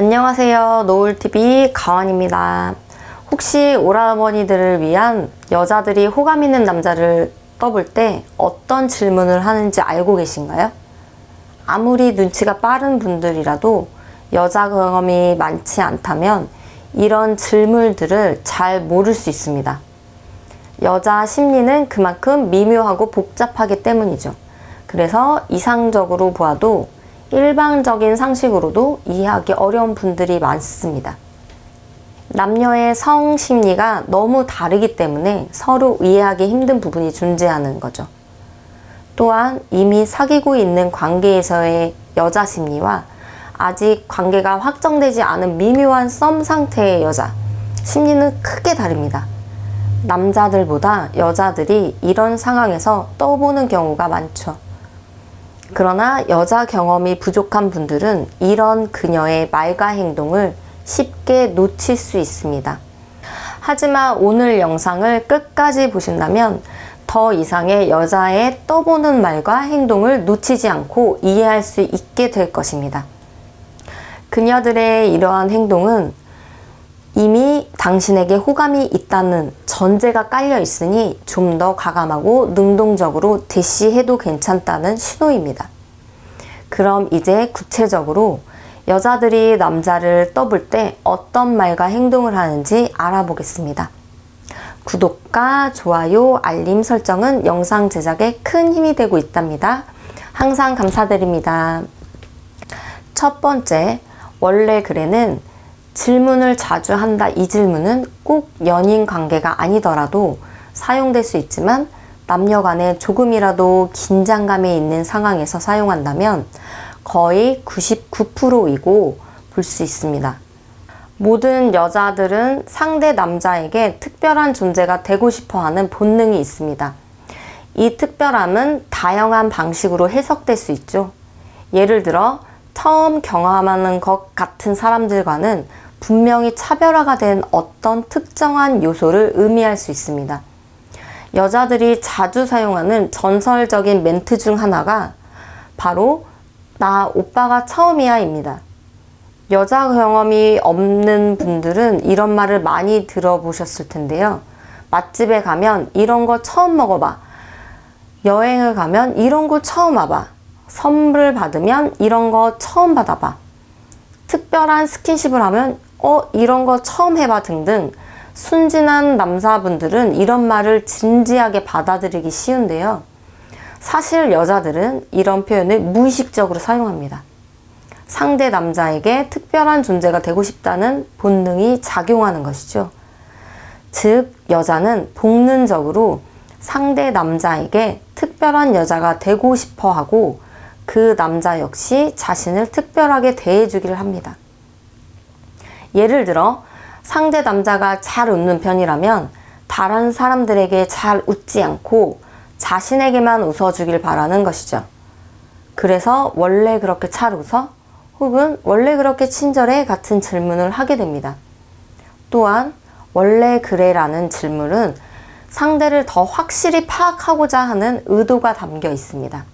안녕하세요. 노을TV 가원입니다. 혹시 오라버니들을 위한 여자들이 호감 있는 남자를 떠볼 때 어떤 질문을 하는지 알고 계신가요? 아무리 눈치가 빠른 분들이라도 여자 경험이 많지 않다면 이런 질문들을 잘 모를 수 있습니다. 여자 심리는 그만큼 미묘하고 복잡하기 때문이죠. 그래서 이상적으로 보아도 일반적인 상식으로도 이해하기 어려운 분들이 많습니다. 남녀의 성 심리가 너무 다르기 때문에 서로 이해하기 힘든 부분이 존재하는 거죠. 또한 이미 사귀고 있는 관계에서의 여자 심리와 아직 관계가 확정되지 않은 미묘한 썸 상태의 여자 심리는 크게 다릅니다. 남자들보다 여자들이 이런 상황에서 떠보는 경우가 많죠. 그러나 여자 경험이 부족한 분들은 이런 그녀의 말과 행동을 쉽게 놓칠 수 있습니다. 하지만 오늘 영상을 끝까지 보신다면 더 이상의 여자의 떠보는 말과 행동을 놓치지 않고 이해할 수 있게 될 것입니다. 그녀들의 이러한 행동은 이미 당신에게 호감이 있다는 전제가 깔려 있으니 좀 더 과감하고 능동적으로 대시해도 괜찮다는 신호입니다. 그럼 이제 구체적으로 여자들이 남자를 떠볼 때 어떤 말과 행동을 하는지 알아보겠습니다. 구독과 좋아요, 알림 설정은 영상 제작에 큰 힘이 되고 있답니다. 항상 감사드립니다. 첫 번째, 원래 그래는 질문을 자주 한다. 이 질문은 꼭 연인 관계가 아니더라도 사용될 수 있지만 남녀 간에 조금이라도 긴장감이 있는 상황에서 사용한다면 거의 99%이고 볼 수 있습니다. 모든 여자들은 상대 남자에게 특별한 존재가 되고 싶어 하는 본능이 있습니다. 이 특별함은 다양한 방식으로 해석될 수 있죠. 예를 들어 처음 경험하는 것 같은 사람들과는 분명히 차별화가 된 어떤 특정한 요소를 의미할 수 있습니다. 여자들이 자주 사용하는 전설적인 멘트 중 하나가 바로 나 오빠가 처음이야 입니다. 여자 경험이 없는 분들은 이런 말을 많이 들어보셨을 텐데요. 맛집에 가면 이런 거 처음 먹어봐. 여행을 가면 이런 거 처음 와봐. 선물을 받으면 이런 거 처음 받아봐. 특별한 스킨십을 하면 이런 거 처음 해봐 등등. 순진한 남자분들은 이런 말을 진지하게 받아들이기 쉬운데요. 사실 여자들은 이런 표현을 무의식적으로 사용합니다. 상대 남자에게 특별한 존재가 되고 싶다는 본능이 작용하는 것이죠. 즉, 여자는 본능적으로 상대 남자에게 특별한 여자가 되고 싶어 하고 그 남자 역시 자신을 특별하게 대해주기를 합니다. 예를 들어 상대 남자가 잘 웃는 편이라면 다른 사람들에게 잘 웃지 않고 자신에게만 웃어주길 바라는 것이죠. 그래서 원래 그렇게 잘 웃어? 혹은 원래 그렇게 친절해? 같은 질문을 하게 됩니다. 또한 원래 그래? 라는 질문은 상대를 더 확실히 파악하고자 하는 의도가 담겨 있습니다.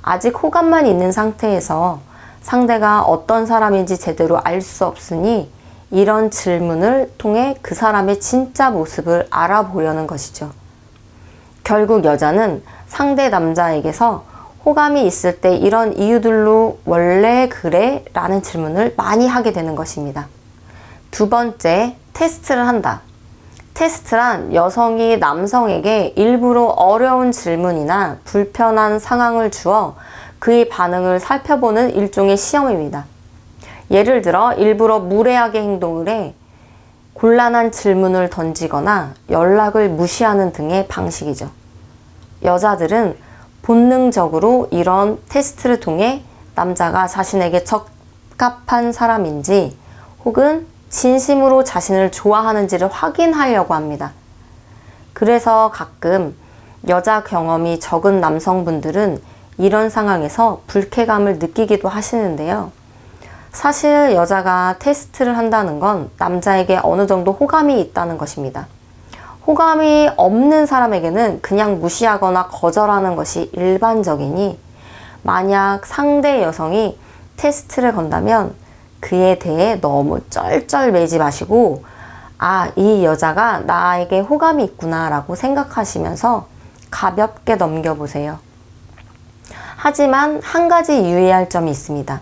아직 호감만 있는 상태에서 상대가 어떤 사람인지 제대로 알 수 없으니 이런 질문을 통해 그 사람의 진짜 모습을 알아보려는 것이죠. 결국 여자는 상대 남자에게서 호감이 있을 때 이런 이유들로 원래 그래? 라는 질문을 많이 하게 되는 것입니다. 두 번째, 테스트를 한다. 테스트란 여성이 남성에게 일부러 어려운 질문이나 불편한 상황을 주어 그의 반응을 살펴보는 일종의 시험입니다. 예를 들어 일부러 무례하게 행동을 해 곤란한 질문을 던지거나 연락을 무시하는 등의 방식이죠. 여자들은 본능적으로 이런 테스트를 통해 남자가 자신에게 적합한 사람인지 혹은 진심으로 자신을 좋아하는지를 확인하려고 합니다. 그래서 가끔 여자 경험이 적은 남성분들은 이런 상황에서 불쾌감을 느끼기도 하시는데요. 사실 여자가 테스트를 한다는 건 남자에게 어느 정도 호감이 있다는 것입니다. 호감이 없는 사람에게는 그냥 무시하거나 거절하는 것이 일반적이니 만약 상대 여성이 테스트를 건다면 그에 대해 너무 쩔쩔매지 마시고, 아, 이 여자가 나에게 호감이 있구나 라고 생각하시면서 가볍게 넘겨보세요. 하지만 한 가지 유의할 점이 있습니다.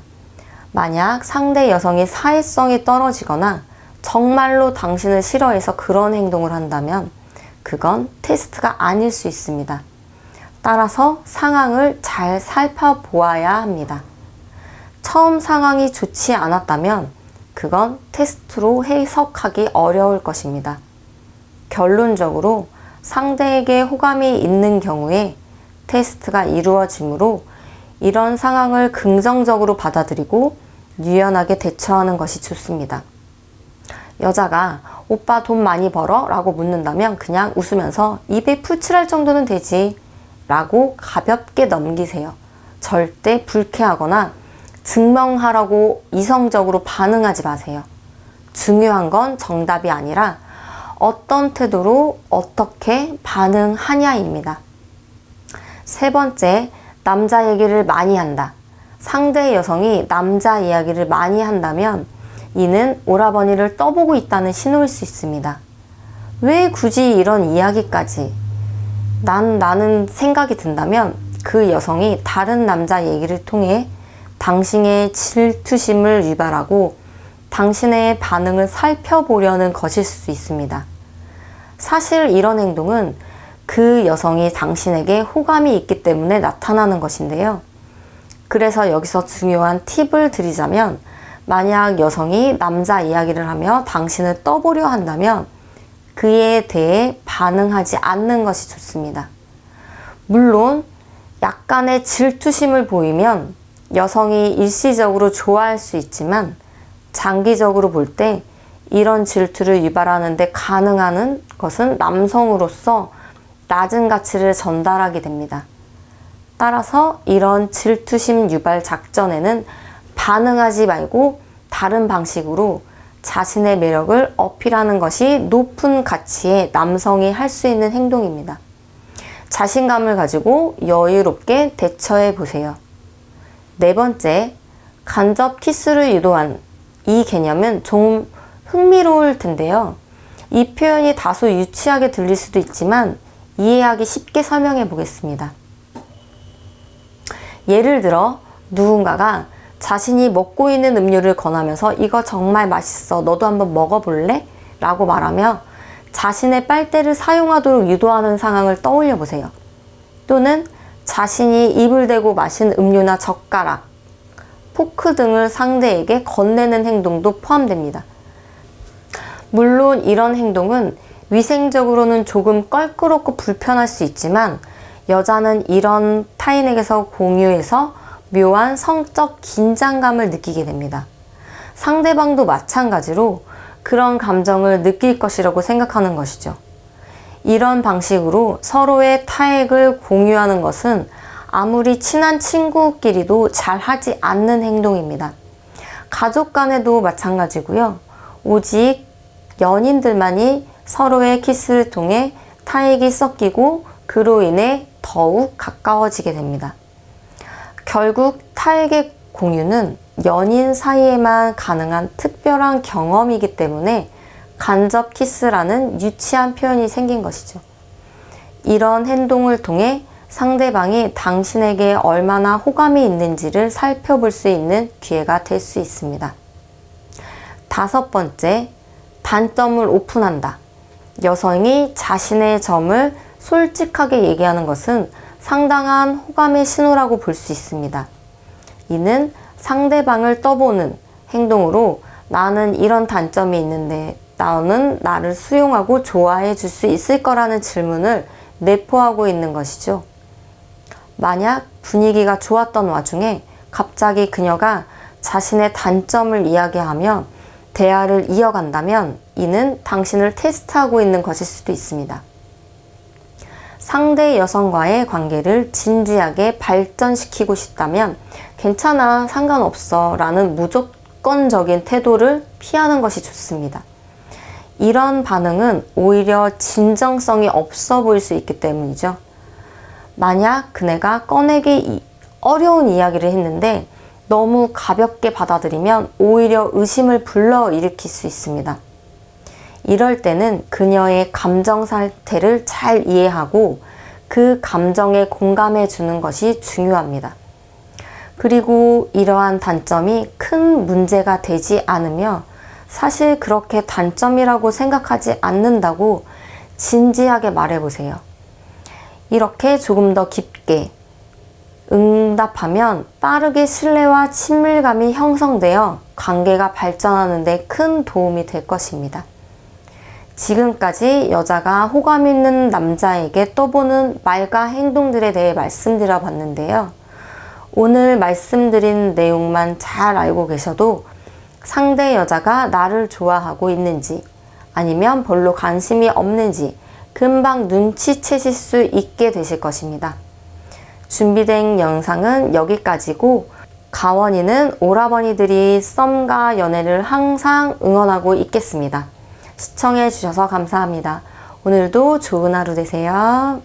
만약 상대 여성이 사회성이 떨어지거나 정말로 당신을 싫어해서 그런 행동을 한다면 그건 테스트가 아닐 수 있습니다. 따라서 상황을 잘 살펴보아야 합니다. 처음 상황이 좋지 않았다면 그건 테스트로 해석하기 어려울 것입니다. 결론적으로 상대에게 호감이 있는 경우에 테스트가 이루어지므로 이런 상황을 긍정적으로 받아들이고 유연하게 대처하는 것이 좋습니다. 여자가 오빠 돈 많이 벌어? 라고 묻는다면 그냥 웃으면서 입에 풀칠할 정도는 되지 라고 가볍게 넘기세요. 절대 불쾌하거나 증명하라고 이성적으로 반응하지 마세요. 중요한 건 정답이 아니라 어떤 태도로 어떻게 반응하냐입니다. 세 번째, 남자 얘기를 많이 한다. 상대 여성이 남자 이야기를 많이 한다면 이는 오라버니를 떠보고 있다는 신호일 수 있습니다. 왜 굳이 이런 이야기까지? 나는 생각이 든다면 그 여성이 다른 남자 얘기를 통해 당신의 질투심을 유발하고 당신의 반응을 살펴보려는 것일 수 있습니다. 사실 이런 행동은 그 여성이 당신에게 호감이 있기 때문에 나타나는 것인데요. 그래서 여기서 중요한 팁을 드리자면, 만약 여성이 남자 이야기를 하며 당신을 떠보려 한다면 그에 대해 반응하지 않는 것이 좋습니다. 물론 약간의 질투심을 보이면 여성이 일시적으로 좋아할 수 있지만 장기적으로 볼 때 이런 질투를 유발하는 데 가능한 것은 남성으로서 낮은 가치를 전달하게 됩니다. 따라서 이런 질투심 유발 작전에는 반응하지 말고 다른 방식으로 자신의 매력을 어필하는 것이 높은 가치의 남성이 할 수 있는 행동입니다. 자신감을 가지고 여유롭게 대처해 보세요. 네 번째, 간접 키스를 유도한 이 개념은 좀 흥미로울 텐데요. 이 표현이 다소 유치하게 들릴 수도 있지만 이해하기 쉽게 설명해 보겠습니다. 예를 들어 누군가가 자신이 먹고 있는 음료를 권하면서 이거 정말 맛있어, 너도 한번 먹어볼래? 라고 말하며 자신의 빨대를 사용하도록 유도하는 상황을 떠올려 보세요. 또는 자신이 입을 대고 마신 음료나 젓가락, 포크 등을 상대에게 건네는 행동도 포함됩니다. 물론 이런 행동은 위생적으로는 조금 껄끄럽고 불편할 수 있지만 여자는 이런 타인에게서 공유해서 묘한 성적 긴장감을 느끼게 됩니다. 상대방도 마찬가지로 그런 감정을 느낄 것이라고 생각하는 것이죠. 이런 방식으로 서로의 타액을 공유하는 것은 아무리 친한 친구끼리도 잘 하지 않는 행동입니다. 가족 간에도 마찬가지고요. 오직 연인들만이 서로의 키스를 통해 타액이 섞이고 그로 인해 더욱 가까워지게 됩니다. 결국 타액의 공유는 연인 사이에만 가능한 특별한 경험이기 때문에 간접 키스라는 유치한 표현이 생긴 것이죠. 이런 행동을 통해 상대방이 당신에게 얼마나 호감이 있는지를 살펴볼 수 있는 기회가 될 수 있습니다. 다섯 번째, 단점을 오픈한다. 여성이 자신의 점을 솔직하게 얘기하는 것은 상당한 호감의 신호라고 볼 수 있습니다. 이는 상대방을 떠보는 행동으로 나는 이런 단점이 있는데 너는 나를 수용하고 좋아해 줄 수 있을 거라는 질문을 내포하고 있는 것이죠. 만약 분위기가 좋았던 와중에 갑자기 그녀가 자신의 단점을 이야기하며 대화를 이어간다면 이는 당신을 테스트하고 있는 것일 수도 있습니다. 상대 여성과의 관계를 진지하게 발전시키고 싶다면 괜찮아, 상관없어 라는 무조건적인 태도를 피하는 것이 좋습니다. 이런 반응은 오히려 진정성이 없어 보일 수 있기 때문이죠. 만약 그네가 꺼내기 어려운 이야기를 했는데 너무 가볍게 받아들이면 오히려 의심을 불러일으킬 수 있습니다. 이럴 때는 그녀의 감정 상태를 잘 이해하고 그 감정에 공감해 주는 것이 중요합니다. 그리고 이러한 단점이 큰 문제가 되지 않으며 사실 그렇게 단점이라고 생각하지 않는다고 진지하게 말해보세요. 이렇게 조금 더 깊게 응답하면 빠르게 신뢰와 친밀감이 형성되어 관계가 발전하는 데 큰 도움이 될 것입니다. 지금까지 여자가 호감 있는 남자에게 떠보는 말과 행동들에 대해 말씀드려 봤는데요. 오늘 말씀드린 내용만 잘 알고 계셔도 상대 여자가 나를 좋아하고 있는지 아니면 별로 관심이 없는지 금방 눈치채실 수 있게 되실 것입니다. 준비된 영상은 여기까지고 가원이는 오라버니들이 썸과 연애를 항상 응원하고 있겠습니다. 시청해 주셔서 감사합니다. 오늘도 좋은 하루 되세요.